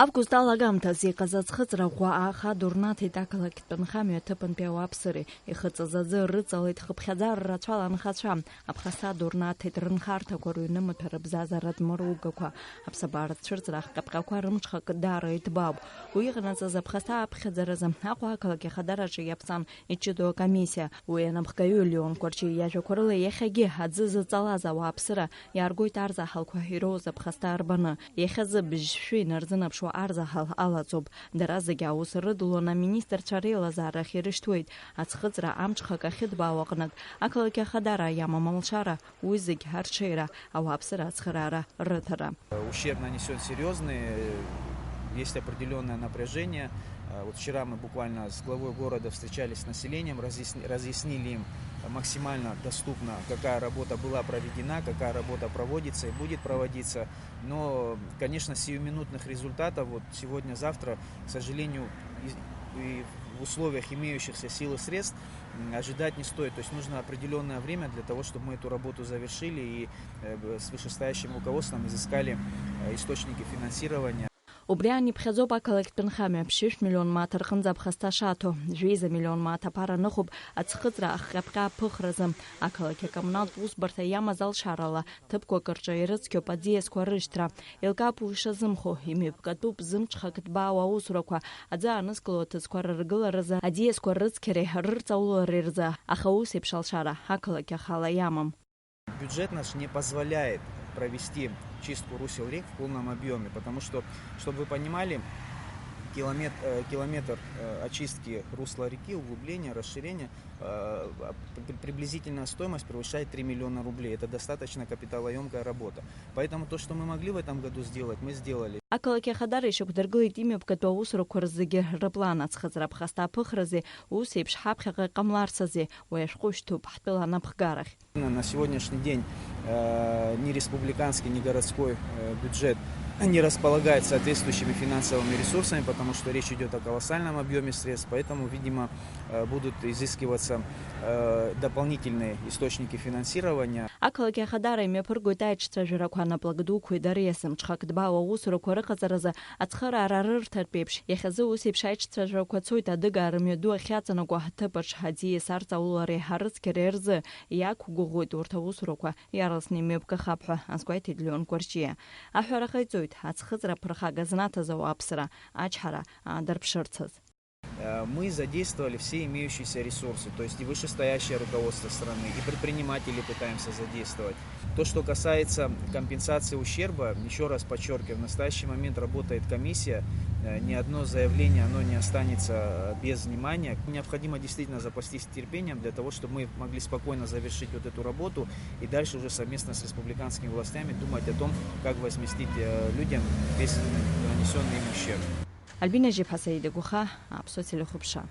Август алагамҭаз иҟаз ӷәӷәа ааха дурнаҭеит ақалақьтә нхамҩа аҭыԥантәи ауааԥсыреи. Ихыҵыз аӡы рыҵалеит хыԥхьаӡара рацәала анхацәа. Аԥхасҭа дурнаҭеит рынхарҭақәа рыҩнымаҭәа рыбзазара дмыругақәа. Аԥсабара цәырҵра ахҟьаԥҟьақәа рымҽхак даара иҭбаауп. Уи иҟанаҵаз аԥхасҭа аԥхьаӡаразы Аҟәа ақалақь ахадараҿы иаԥҵан иҷыдоу акомиссиа. Уи анапхгаҩы Леон Кәарчиа иажәақәа рыла иахьагьы аӡы зыҵалаз ауааԥсыра иааргоит арзаҳалқәа ироуз аԥхасҭа арбаны. Иахьазы быжьшәы инарзынаԥшуа арзаҳал алаҵоуп. Дара зегьы аус рыдылон аминистрцәа реилазаарахь ирышьҭуеит. Аӡхыҵра амҽхак ахьыҭбаау аҟнытә ақалақь ахадара иамам алшара уи зегь арҽеира, ауааԥсыра ацхыраара рыҭара. Ущерб нанесен серьезный, есть определенное напряжение. Вот вчера мы буквально с главой города встречались с населением, разъяснили им максимально доступно, какая работа была проведена, какая работа проводится и будет проводиться. Но, конечно, сиюминутных результатов вот сегодня-завтра, к сожалению, и в условиях имеющихся сил и средств ожидать не стоит. То есть нужно определенное время для того, чтобы мы эту работу завершили и с вышестоящим руководством изыскали источники финансирования. Убри аниԥхьаӡоуп ақалақьтә нхамҩа 6 миллион мааҭ рҟынӡа аԥхасҭа шаҭо, 1 миллион мааҭ аԥара ныхуп аӡхыҵра ахҟьаԥҟьа аԥыхразы. Ақалақь акоммуналтә усбарҭа иамаз алшарала ҭыԥқәак рҿы ирыцқьоуп аӡиасқәа рышьҭра. Еилкаап уи ишазымхо, имҩаԥгатәуп зымҽхак ҭбаау аусурақәа, аӡы аанызкыло аҭыӡқәа рыргыларазы, аӡиасқәа рыцқьареи рырҵаулареи рзы, аха ус еиԥш алшара ақалақь ахала иамам. Бюджет наш не позволяет провести чистку русел рек в полном объеме, потому что, чтобы вы понимали, километр очистки русла реки, углубления, расширения, приблизительная стоимость превышает 3 миллиона рублей. Это достаточно капиталоемкая работа. Поэтому то, что мы могли в этом году сделать, мы сделали. Ақалақь ахадара ишьақәдыргылеит имҩаԥгатәу аусурақәа рзгьы рыплан аӡхыҵра аԥхасҭа аԥыхрази, ус еиԥш ҳаԥхьаҟа иҟамларцази, уи ашәҟәы шьҭуп ҳтәыла анапхгарахь. На сегодняшний день ни республиканский, ни городской бюджет не располагает соответствующими финансовыми ресурсами, потому что речь идет о колоссальном объеме средств, поэтому, видимо, будут изыскиваться дополнительные источники финансирования. Ақалақь ахадара имҩаԥыргоит аиҿцәажәарақәа анаплагы дуқәеи дареи асымҽхак ҭбаау аусурақәа рыҟаҵаразы ацхыраара рырҭартә еиԥш, иахьазы ус еиԥш аиҿцәажәарақәа цоит адыгаа рымҩаду ахьаҵанакуа ҳҭыԥаҿ аӡиас арҵаулареи ҳарыцқьареи рзы иақәгәыӷуеит урҭ аусурақәа иарласны имҩаԥгахап ҳәа азгәеиҭеит Леон Кәарчиа. Аҳәара ҟаиҵоит аӡхыҵра ԥырхага знаҭаз ауааԥсыра ачҳара аадарԥшырцаз. Мы задействовали все имеющиеся ресурсы, то есть и вышестоящее руководство страны, и предприниматели пытаемся задействовать. То, что касается компенсации ущерба, еще раз подчеркиваю, в настоящий момент работает комиссия, ни одно заявление оно не останется без внимания. Необходимо действительно запастись терпением для того, чтобы мы могли спокойно завершить вот эту работу и дальше уже совместно с республиканскими властями думать о том, как возместить людям весь нанесенный им ущерб. Альбина Жипасаида Гуха, Апсо телехубша.